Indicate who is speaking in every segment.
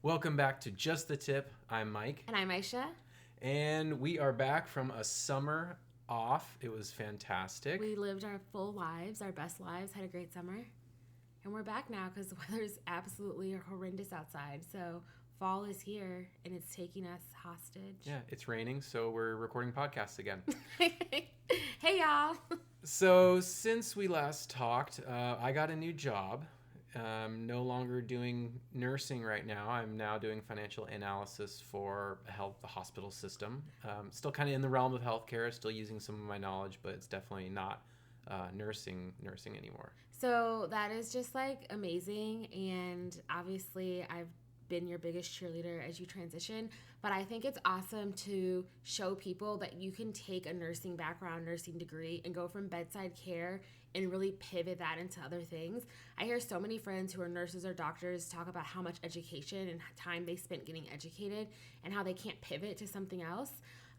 Speaker 1: Welcome back to Just the Tip. I'm Mike.
Speaker 2: And I'm Aisha.
Speaker 1: And we are back from a summer off. It was fantastic.
Speaker 2: We lived our full lives, our best lives, had a great summer. And we're back now because the weather's absolutely horrendous outside. So fall is here and it's taking us hostage.
Speaker 1: Yeah, it's raining, so we're recording podcasts again.
Speaker 2: Hey, y'all.
Speaker 1: So since we last talked, I got a new job. No longer doing nursing right now. I'm now doing financial analysis for the hospital system. Still kind of in the realm of healthcare, still using some of my knowledge, but it's definitely not nursing anymore.
Speaker 2: So that is just like amazing. And obviously I've been your biggest cheerleader as you transition, but I think it's awesome to show people that you can take a nursing background, nursing degree, and go from bedside care and really pivot that into other things. I hear so many friends who are nurses or doctors talk about how much education and time they spent getting educated and how they can't pivot to something else.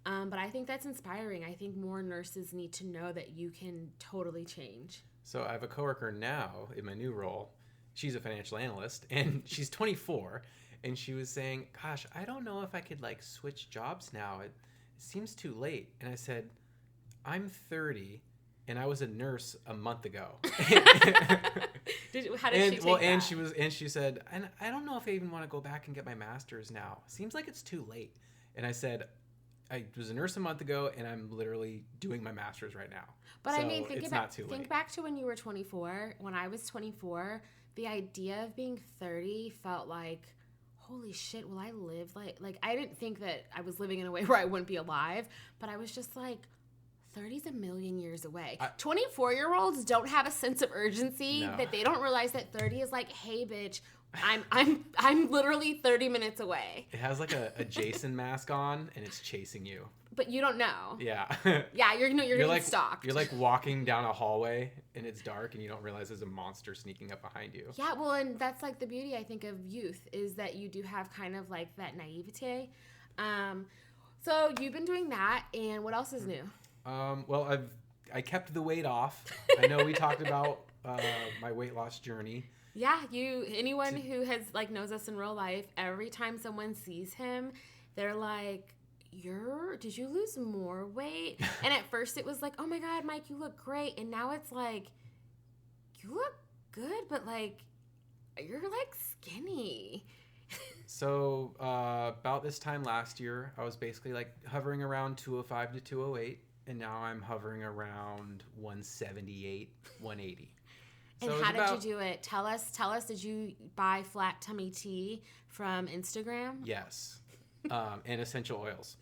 Speaker 2: But I think that's inspiring. I think more nurses need to know that you can totally change.
Speaker 1: So I have a coworker now in my new role. She's a financial analyst, and she's 24, and she was saying, gosh, I don't know if I could switch jobs now. It seems too late. And I said, I'm 30, and I was a nurse a month ago.
Speaker 2: How did she take that?
Speaker 1: And she said, and I don't know if I even want to go back and get my master's now. Seems like it's too late. And I said, I was a nurse a month ago, and I'm literally doing my master's right now.
Speaker 2: But
Speaker 1: so
Speaker 2: I mean, think back to when you were 24. When I was 24, the idea of being 30 felt like, holy shit, will I live like I didn't think that I was living in a way where I wouldn't be alive, but I was just like, 30's a million years away. 24-year-olds don't have a sense of urgency that they don't realize that 30 is like, hey, bitch, I'm literally 30 minutes away.
Speaker 1: It has like a Jason mask on, and it's chasing you.
Speaker 2: But you don't know.
Speaker 1: Yeah.
Speaker 2: Yeah, you're getting stalked.
Speaker 1: You're like walking down a hallway, and it's dark, and you don't realize there's a monster sneaking up behind you.
Speaker 2: Yeah, well, and that's like the beauty, I think, of youth, is that you do have kind of like that naivete. So you've been doing that, and what else is new?
Speaker 1: Well, I kept the weight off. I know we talked about my weight loss journey.
Speaker 2: Yeah, anyone who has knows us in real life, every time someone sees him, they're like, did you lose more weight? And at first it was like, oh my God, Mike, you look great. And now it's like, you look good, but you're skinny.
Speaker 1: So about this time last year, I was basically hovering around 205 to 208. And now I'm hovering around 178, 180.
Speaker 2: And how did you do it? Tell us, did you buy flat tummy tea from Instagram?
Speaker 1: Yes. And essential oils.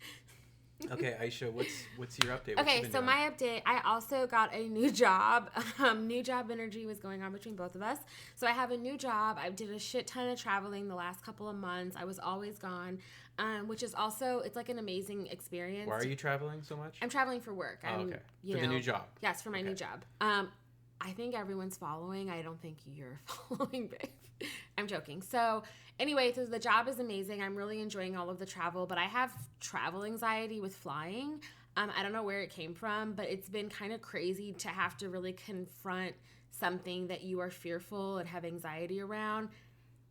Speaker 1: Okay, Aisha, what's your update?
Speaker 2: Okay, so my update, I also got a new job. New job energy was going on between both of us. So I have a new job. I did a shit ton of traveling the last couple of months. I was always gone, which is also, it's like an amazing experience.
Speaker 1: Why are you traveling so much?
Speaker 2: I'm traveling for work.
Speaker 1: Okay. For the new job?
Speaker 2: Yes, for my new job. I think everyone's following. I don't think you're following, babe. I'm joking. So anyway, so the job is amazing. I'm really enjoying all of the travel, but I have travel anxiety with flying. I don't know where it came from, but it's been kind of crazy to have to really confront something that you are fearful and have anxiety around,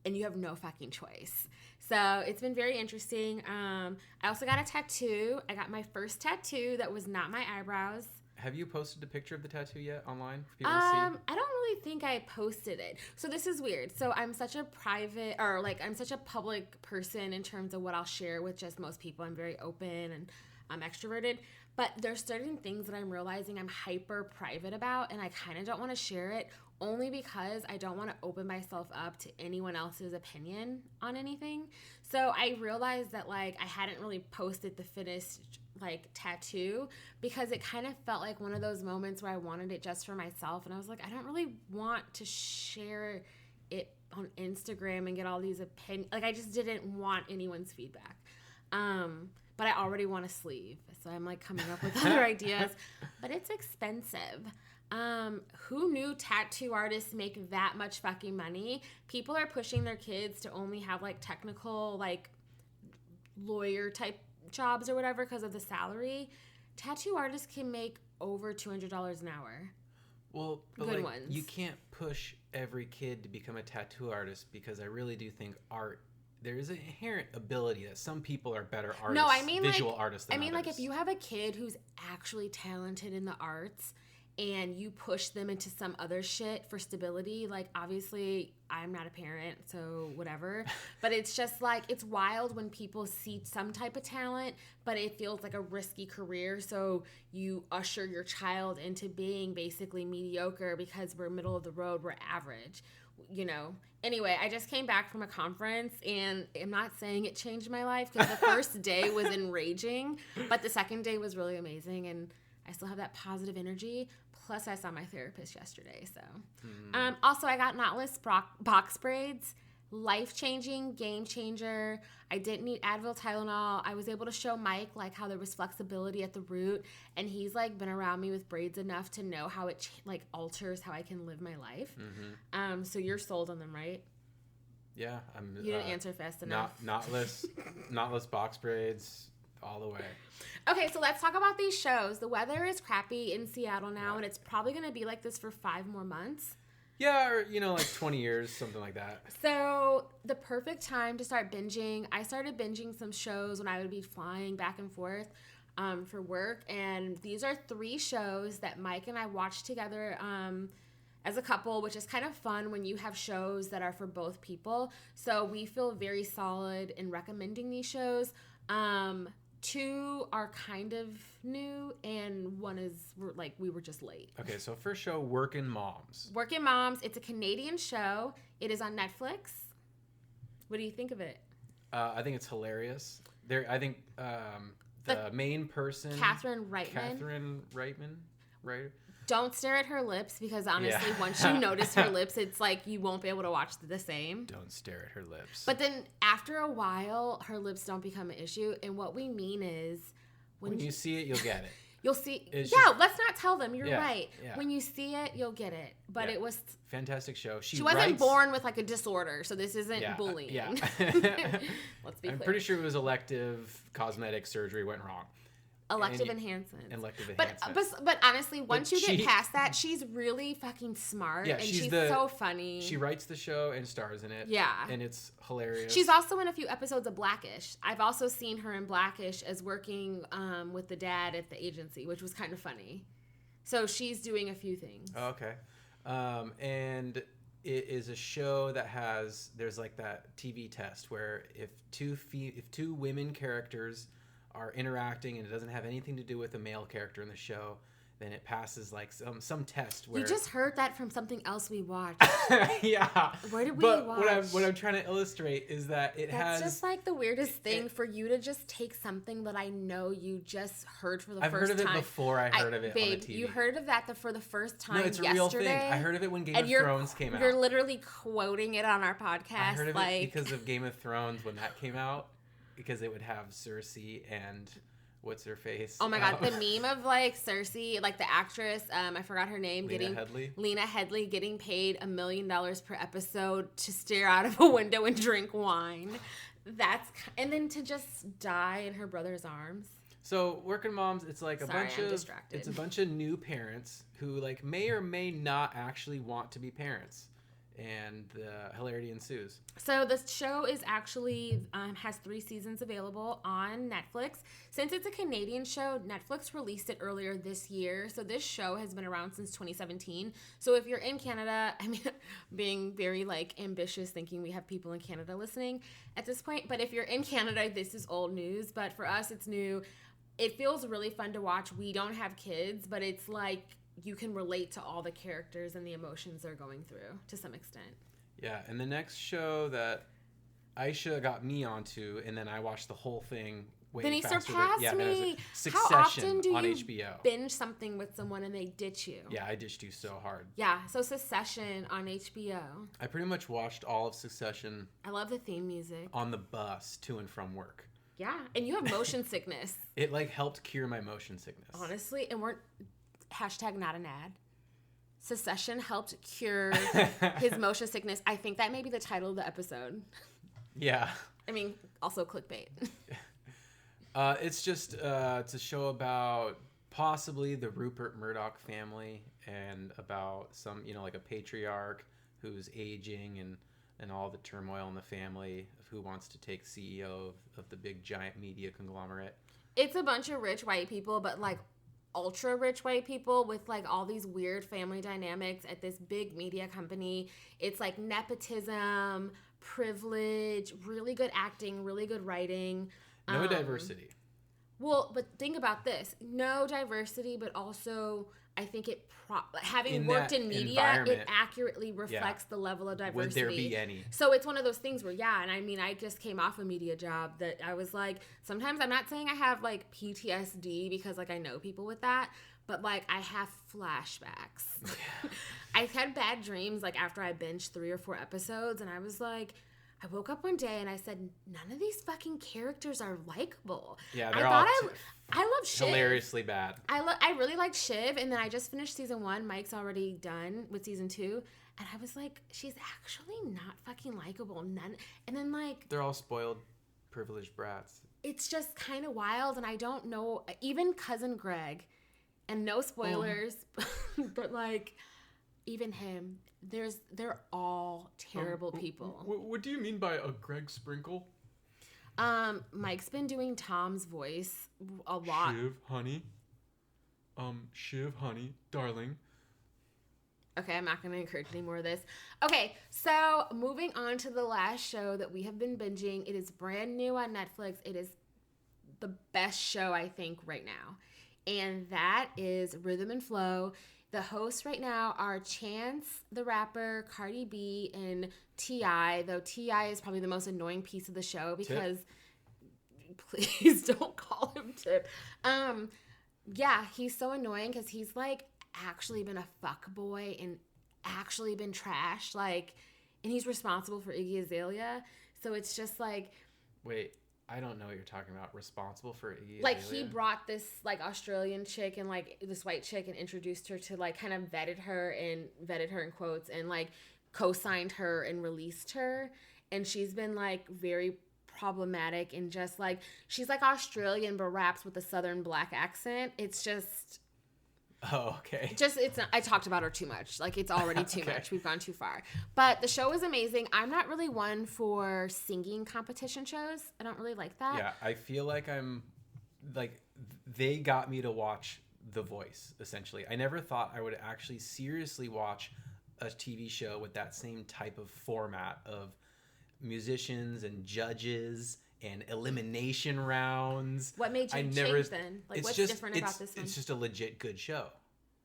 Speaker 2: and you have no fucking choice. So it's been very interesting. I also got a tattoo. I got my first tattoo that was not my eyebrows.
Speaker 1: Have you posted a picture of the tattoo yet online for people to see?
Speaker 2: I don't really think I posted it. So this is weird. So I'm such a I'm such a public person in terms of what I'll share with just most people. I'm very open and I'm extroverted. But there's certain things that I'm realizing I'm hyper private about, and I kind of don't want to share it only because I don't want to open myself up to anyone else's opinion on anything. So I realized that I hadn't really posted the finished tattoo because it kind of felt like one of those moments where I wanted it just for myself, and I was like, I don't really want to share it on Instagram and get all these opinions. I just didn't want anyone's feedback. But I already want a sleeve, so I'm coming up with other ideas, but it's expensive. Who knew tattoo artists make that much fucking money? People are pushing their kids to only have technical lawyer type jobs or whatever because of the salary. Tattoo artists can make over $200 an hour.
Speaker 1: Well, but
Speaker 2: good ones.
Speaker 1: You can't push every kid to become a tattoo artist because I really do think art there is an inherent ability that some people are better artists,
Speaker 2: No, I mean
Speaker 1: visual artists than
Speaker 2: like
Speaker 1: others.
Speaker 2: if you have a kid who's actually talented in the arts and you push them into some other shit for stability, like obviously I'm not a parent, so whatever. But it's just like, it's wild when people see some type of talent, but it feels like a risky career. So you usher your child into being basically mediocre because we're middle of the road, we're average, you know. Anyway, I just came back from a conference, and I'm not saying it changed my life because the first day was enraging, but the second day was really amazing, and I still have that positive energy. Plus, I saw my therapist yesterday. So, also, I got knotless box braids. Life-changing, game changer. I didn't need Advil, Tylenol. I was able to show Mike like how there was flexibility at the root, and he's like been around me with braids enough to know how it like alters how I can live my life. So you're sold on them, right?
Speaker 1: Yeah,
Speaker 2: You didn't answer fast enough.
Speaker 1: Knotless box braids all the way.
Speaker 2: Okay, so let's talk about these shows. The weather is crappy in Seattle now, and it's probably going to be like this for 5 more months.
Speaker 1: Yeah, or, like 20 years, something like that.
Speaker 2: So the perfect time to start binging. I started binging some shows when I would be flying back and forth for work, and these are 3 shows that Mike and I watched together as a couple, which is kind of fun when you have shows that are for both people. So we feel very solid in recommending these shows. 2 are kind of new, and 1 is like we were just late.
Speaker 1: Okay, so first show, Working Moms.
Speaker 2: Working Moms. It's a Canadian show. It is on Netflix. What do you think of it?
Speaker 1: I think it's hilarious. I think the main person,
Speaker 2: Catherine Reitman.
Speaker 1: Right?
Speaker 2: Don't stare at her lips because honestly, once you notice her lips, it's like you won't be able to watch the same.
Speaker 1: Don't stare at her lips.
Speaker 2: But then after a while, her lips don't become an issue. And what we mean is
Speaker 1: when you see it, you'll get it.
Speaker 2: You'll see.
Speaker 1: Let's
Speaker 2: not tell them. You're right.
Speaker 1: Yeah.
Speaker 2: When you see it, you'll get it. But it was
Speaker 1: fantastic show. She
Speaker 2: wasn't born with like a disorder, so this isn't bullying.
Speaker 1: Yeah.
Speaker 2: Let's be clear.
Speaker 1: I'm pretty sure it was elective cosmetic surgery went wrong.
Speaker 2: Elective enhancements.
Speaker 1: But
Speaker 2: honestly, once you get past that, she's really fucking smart, and she's so funny.
Speaker 1: She writes the show and stars in it.
Speaker 2: Yeah.
Speaker 1: And it's hilarious.
Speaker 2: She's also in a few episodes of Blackish. I've also seen her in Blackish as working with the dad at the agency, which was kind of funny. So she's doing a few things.
Speaker 1: Oh, okay. And it is a show that there's like that TV test where if two women characters are interacting and it doesn't have anything to do with a male character in the show, then it passes like some test where...
Speaker 2: You just heard that from something else we watched.
Speaker 1: Yeah.
Speaker 2: Where did we watch?
Speaker 1: What I'm trying to illustrate is that
Speaker 2: That's just like the weirdest thing for you to just take something that I know you just heard for the
Speaker 1: I've
Speaker 2: first time.
Speaker 1: I've heard of it before I heard of it on the TV.
Speaker 2: You heard of that for the first time yesterday.
Speaker 1: No, it's a real thing. I heard of it when Game of Thrones came out.
Speaker 2: You're literally quoting it on our podcast.
Speaker 1: I heard of it because of Game of Thrones when that came out. Because it would have Cersei and what's her face?
Speaker 2: Oh my god, the meme of like Cersei, like the actress, I forgot her name, Lena Headey getting paid $1 million per episode to stare out of a window and drink wine. And then to just die in her brother's arms. So
Speaker 1: Working Moms, it's like a bunch of new parents who like may or may not actually want to be parents. And the hilarity ensues. So
Speaker 2: the show is actually has 3 seasons available on Netflix. Since it's a Canadian show, Netflix released it earlier this year. So this show has been around since 2017. So if you're in Canada, I mean, being very like ambitious, thinking we have people in Canada listening at this point. But if you're in Canada, this is old news. But for us, it's new. It feels really fun to watch. We don't have kids, but it's like you can relate to all the characters and the emotions they're going through to some extent.
Speaker 1: Yeah, and the next show that Aisha got me onto, and then I watched the whole thing way
Speaker 2: then he
Speaker 1: faster.
Speaker 2: Surpassed me.
Speaker 1: Succession
Speaker 2: How often do you
Speaker 1: on HBO.
Speaker 2: binge something with someone and they ditch you?
Speaker 1: Yeah, I ditched you so hard.
Speaker 2: Yeah, so Succession on HBO.
Speaker 1: I pretty much watched all of Succession.
Speaker 2: I love the theme music.
Speaker 1: On the bus to and from work.
Speaker 2: Yeah, and you have motion sickness.
Speaker 1: It like helped cure my motion sickness.
Speaker 2: Honestly, and we're... Hashtag not an ad. Succession helped cure his motion sickness. I think that may be the title of the episode.
Speaker 1: Yeah.
Speaker 2: I mean, also clickbait.
Speaker 1: It's just it's a show about possibly the Rupert Murdoch family and about some, like a patriarch who's aging and and all the turmoil in the family of who wants to take CEO of the big giant media conglomerate.
Speaker 2: It's a bunch of rich white people, but like ultra rich white people with like all these weird family dynamics at this big media company. It's like nepotism, privilege, really good acting, really good writing.
Speaker 1: No diversity.
Speaker 2: Well, but think about this. No diversity, but also I think having worked in media, it accurately reflects the level of diversity.
Speaker 1: Would there be any?
Speaker 2: So it's one of those things where, and I mean, I just came off a media job that I was like, sometimes I'm not saying I have like PTSD because like I know people with that, but like I have flashbacks. I've had bad dreams like after I binged 3 or 4 episodes, and I was like, I woke up one day and I said, none of these fucking characters are likable.
Speaker 1: Yeah,
Speaker 2: I love Shiv.
Speaker 1: Hilariously bad.
Speaker 2: I really like Shiv, and then I just finished season 1. Mike's already done with season 2, and I was like, she's actually not fucking likable. None. And then like
Speaker 1: they're all spoiled, privileged brats.
Speaker 2: It's just kind of wild, and I don't know. Even cousin Greg, and no spoilers, but like even him. They're all terrible people.
Speaker 1: What do you mean by a Greg Sprinkle?
Speaker 2: Mike's been doing Tom's voice a lot.
Speaker 1: Shiv, honey, darling.
Speaker 2: Okay, I'm not going to encourage any more of this. Okay, so moving on to the last show that we have been binging. It is brand new on Netflix. It is the best show, I think, right now. And that is Rhythm and Flow. The hosts right now are Chance the Rapper, Cardi B, and T.I., though T.I. is probably the most annoying piece of the show because please don't call him Tip. Yeah, he's so annoying because he's like actually been a fuckboy and actually been trashed, like, and he's responsible for Iggy Azalea. So it's just like,
Speaker 1: wait, I don't know what you're talking about. Responsible for Iggy
Speaker 2: like
Speaker 1: Azalea?
Speaker 2: He brought this like Australian chick and like this white chick and introduced her to like kind of vetted her in quotes and like co-signed her and released her, and she's been like very problematic and just like she's like Australian but raps with a southern black accent. It's just
Speaker 1: okay.
Speaker 2: It's not, I talked about her too much. Like it's already too much. We've gone too far. But the show is amazing. I'm not really one for singing competition shows. I don't really like that.
Speaker 1: Yeah, I feel like I'm like they got me to watch The Voice essentially. I never thought I would actually seriously watch a TV show with that same type of format of musicians and judges and elimination rounds.
Speaker 2: What made you change then? Like, what's different about this one?
Speaker 1: It's just a legit good show.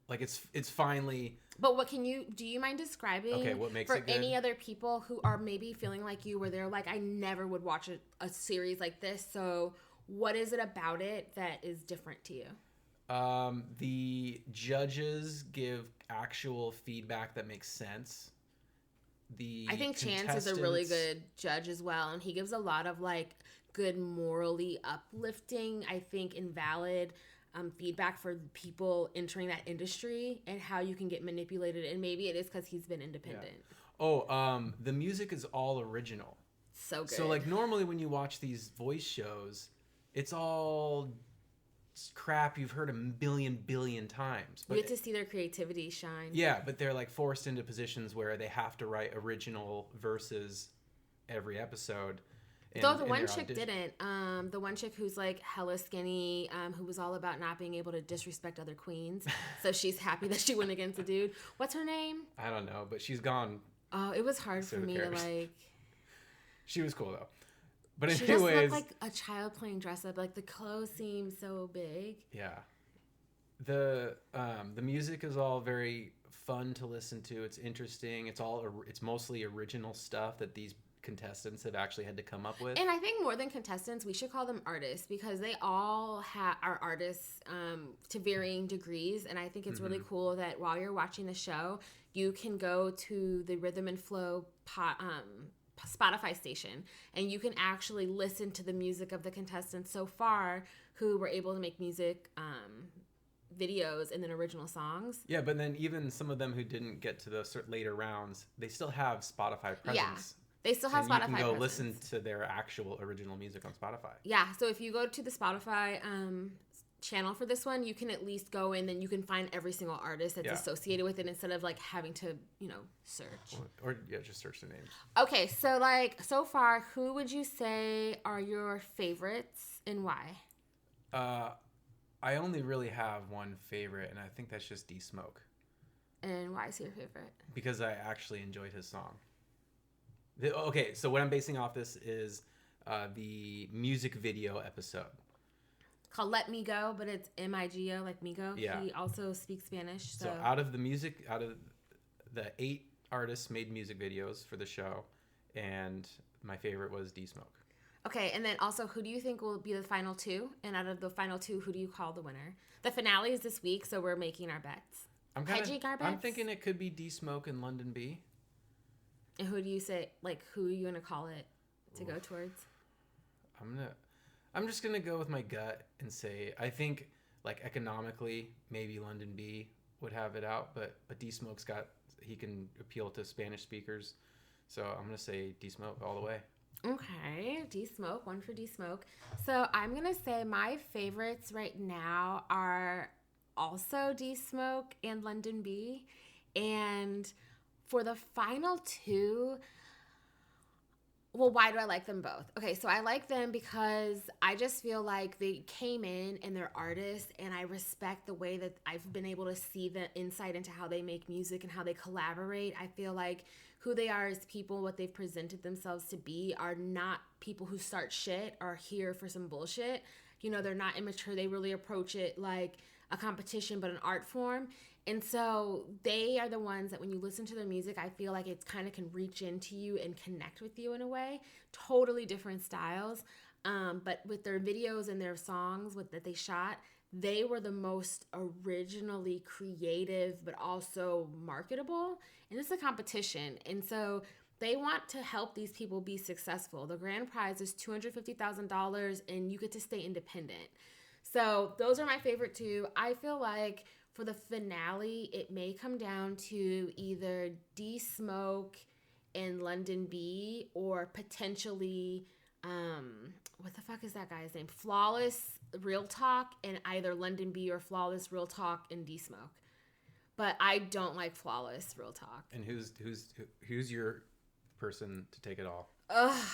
Speaker 1: Like, it's finally...
Speaker 2: But do you mind describing
Speaker 1: what makes
Speaker 2: for
Speaker 1: it good?
Speaker 2: any other people who are maybe feeling like you, where they're like, I never would watch a series like this, so what is it about it that is different to you?
Speaker 1: The judges give actual feedback that makes sense.
Speaker 2: I think Chance is a really good judge as well, and he gives a lot of like good morally uplifting, I think, and valid feedback for people entering that industry and how you can get manipulated. And maybe it is because he's been independent.
Speaker 1: Yeah. The music is all original.
Speaker 2: So good.
Speaker 1: So like normally when you watch these voice shows, it's all crap you've heard a billion times. But
Speaker 2: you get to see their creativity shine.
Speaker 1: Yeah, but they're like forced into positions where they have to write original verses every episode.
Speaker 2: Though the one chick didn't. The one chick who's like hella skinny, who was all about not being able to disrespect other queens. So she's happy that she went against a dude. What's her name?
Speaker 1: I don't know, but she's gone.
Speaker 2: Oh, it was hard for me to like.
Speaker 1: She was cool though. But
Speaker 2: she
Speaker 1: anyways,
Speaker 2: just looked like a child playing dress up. Like the clothes seemed so big.
Speaker 1: Yeah. The music is all very fun to listen to. It's interesting. It's mostly original stuff that these contestants have actually had to come up with.
Speaker 2: And I think more than contestants, we should call them artists because they all are artists to varying degrees. And I think it's really cool that while you're watching the show, you can go to the Rhythm and Flow Spotify station and you can actually listen to the music of the contestants so far who were able to make music videos and then original songs.
Speaker 1: Yeah, but then even some of them who didn't get to the later rounds, they still have Spotify presence.
Speaker 2: Yeah. They still have Spotify presence.
Speaker 1: You can go listen to their actual original music on Spotify.
Speaker 2: Yeah, so if you go to the Spotify channel for this one, you can at least go in and you can find every single artist that's associated with it instead of like having to, search.
Speaker 1: Or just search their names.
Speaker 2: Okay, so like so far, who would you say are your favorites and why?
Speaker 1: I only really have one favorite, and I think that's just D Smoke.
Speaker 2: And why is he your favorite?
Speaker 1: Because I actually enjoyed his song. Okay, so what I'm basing off this is the music video episode.
Speaker 2: Called Let Me Go, but it's M-I-G-O, like Migo.
Speaker 1: Yeah.
Speaker 2: He also speaks Spanish.
Speaker 1: So out of the 8 artists made music videos for the show, and my favorite was D Smoke.
Speaker 2: Okay, and then also, who do you think will be the final 2? And out of the final 2, who do you call the winner? The finale is this week, so we're making our bets.
Speaker 1: I'm thinking it could be D Smoke and London B.
Speaker 2: And who do you say, like, who are you gonna call it to go towards?
Speaker 1: I'm just gonna go with my gut and say I think like economically maybe London B would have it out, but D Smoke's he can appeal to Spanish speakers, so I'm gonna say D Smoke all the way.
Speaker 2: Okay, D Smoke, one for D Smoke. So I'm gonna say my favorites right now are also D Smoke and London B, and for the final 2. Well, why do I like them both? Okay, so I like them because I just feel like they came in and they're artists, and I respect the way that I've been able to see the insight into how they make music and how they collaborate. I feel like who they are as people, what they've presented themselves to be, are not people who start shit or here for some bullshit. They're not immature. They really approach it like a competition, but an art form. And so they are the ones that when you listen to their music, I feel like it kind of can reach into you and connect with you in a way. Totally different styles. But with their videos and their songs that they shot, they were the most originally creative, but also marketable. And it's a competition. And so they want to help these people be successful. The grand prize is $250,000 and you get to stay independent. So those are my favorite 2. I feel like for the finale, it may come down to either D Smoke and London B, or potentially, what the fuck is that guy's name? Flawless Real Talk, and either London B or Flawless Real Talk and D Smoke. But I don't like Flawless Real Talk.
Speaker 1: And who's your person to take it all?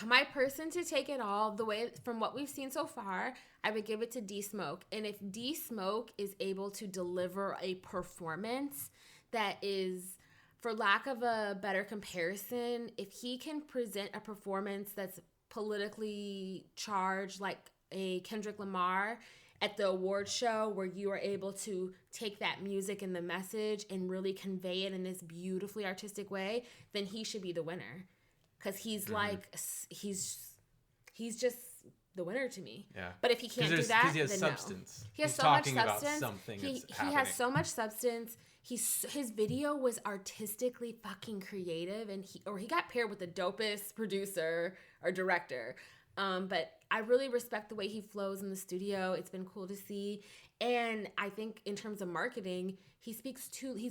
Speaker 2: My person to take it all, the way from what we've seen so far, I would give it to D Smoke. And if D Smoke is able to deliver a performance that is, for lack of a better comparison, if he can present a performance that's politically charged like a Kendrick Lamar at the award show, where you are able to take that music and the message and really convey it in this beautifully artistic way, then he should be the winner. Because he's like, he's just the winner to me.
Speaker 1: Yeah.
Speaker 2: But if he can't do that,
Speaker 1: because he has
Speaker 2: then
Speaker 1: substance.
Speaker 2: No. He has
Speaker 1: He's
Speaker 2: so much
Speaker 1: talking
Speaker 2: substance.
Speaker 1: About something
Speaker 2: he
Speaker 1: happening.
Speaker 2: has so much substance. His video was artistically fucking creative, and he got paired with the dopest producer or director. But I really respect the way he flows in the studio. It's been cool to see. And I think in terms of marketing, he's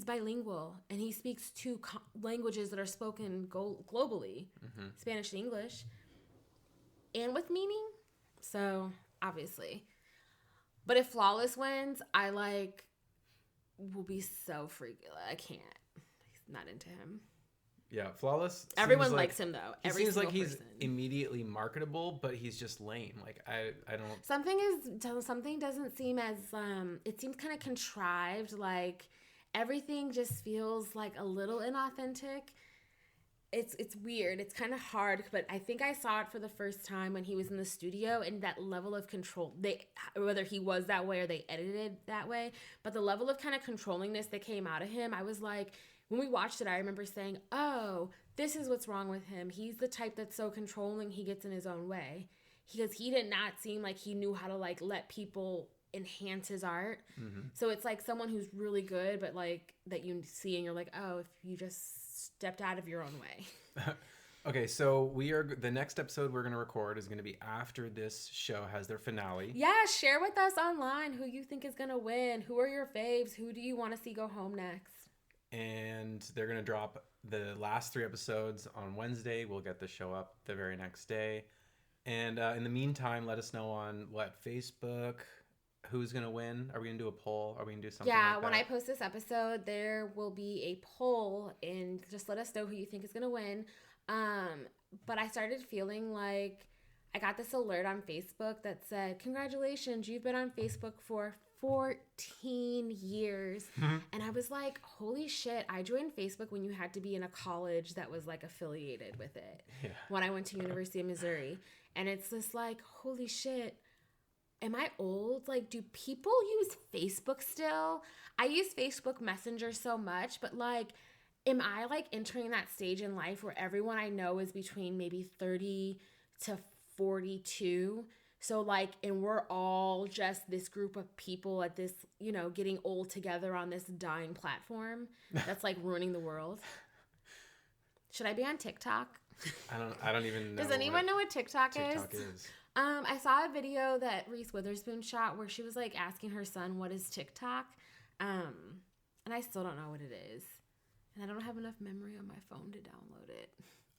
Speaker 2: bilingual, and he speaks 2 languages that are spoken globally, Spanish and English, and with meaning. So obviously, but if Flawless wins, will be so freaky. I can't. He's not into him.
Speaker 1: Yeah, Flawless.
Speaker 2: Everyone likes him though.
Speaker 1: He seems like he's immediately marketable, but he's just lame. Like I don't.
Speaker 2: Something doesn't seem as it seems kind of contrived. Like everything just feels like a little inauthentic. It's weird. It's kind of hard, but I think I saw it for the first time when he was in the studio, and that level of control, whether he was that way or they edited that way, but the level of kind of controllingness that came out of him, I was like, when we watched it, I remember saying, oh, this is what's wrong with him. He's the type that's so controlling, he gets in his own way. Because he did not seem like he knew how to like let people enhance his art. Mm-hmm. So it's like someone who's really good, but like that you see and you're like, oh, if you just stepped out of your own way.
Speaker 1: Okay, so the next episode we're going to record is going to be after this show has their finale.
Speaker 2: Yeah, share with us online who you think is going to win. Who are your faves? Who do you want to see go home next?
Speaker 1: And they're going to drop the last 3 episodes on Wednesday. We'll get the show up the very next day. And in the meantime, let us know on Facebook, who's gonna win? Are we gonna do a poll? Are we gonna do something
Speaker 2: Yeah,
Speaker 1: like that?
Speaker 2: when I post this episode, there will be a poll, and just let us know who you think is gonna win. But I started feeling like I got this alert on Facebook that said, "Congratulations, you've been on Facebook for 14 years." And I was like, "Holy shit, I joined Facebook when you had to be in a college that was like affiliated with it."
Speaker 1: Yeah.
Speaker 2: When I went to University of Missouri. And it's this like, "Holy shit, am I old? Like, do people use Facebook still? I use Facebook Messenger so much, but like, am I like entering that stage in life where everyone I know is between maybe 30 to 42? So like, and we're all just this group of people at this, getting old together on this dying platform that's like ruining the world. Should I be on TikTok?
Speaker 1: I don't even know.
Speaker 2: Does anyone know what TikTok
Speaker 1: TikTok
Speaker 2: is?
Speaker 1: is.
Speaker 2: I saw a video that Reese Witherspoon shot where she was like asking her son, "What is TikTok?" And I still don't know what it is. And I don't have enough memory on my phone to download it.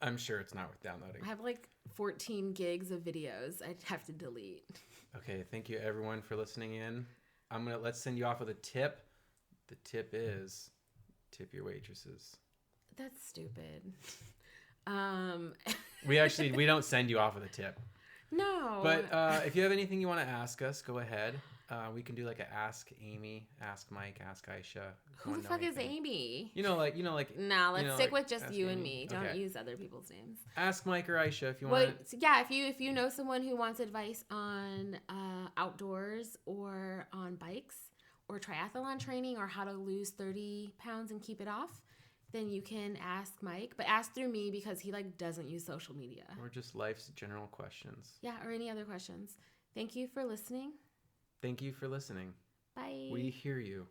Speaker 1: I'm sure it's not worth downloading.
Speaker 2: I have like 14 gigs of videos I'd have to delete.
Speaker 1: Okay, thank you everyone for listening in. Let's send you off with a tip. The tip is tip your waitresses.
Speaker 2: That's stupid.
Speaker 1: We don't send you off with a tip.
Speaker 2: No.
Speaker 1: But if you have anything you want to ask us, go ahead. We can do like a Ask Amy, Ask Mike, Ask Aisha.
Speaker 2: Who the fuck is Amy?
Speaker 1: Nah,
Speaker 2: let's stick with just you
Speaker 1: Amy.
Speaker 2: and me. Don't
Speaker 1: Okay.
Speaker 2: use other people's names.
Speaker 1: Ask Mike or Aisha if you want.
Speaker 2: Yeah, if you know someone who wants advice on outdoors or on bikes or triathlon training or how to lose 30 pounds and keep it off, then you can ask Mike. But ask through me because he like doesn't use social media.
Speaker 1: Or just life's general questions.
Speaker 2: Yeah, or any other questions. Thank you for listening.
Speaker 1: Thank you for listening.
Speaker 2: Bye.
Speaker 1: We hear you.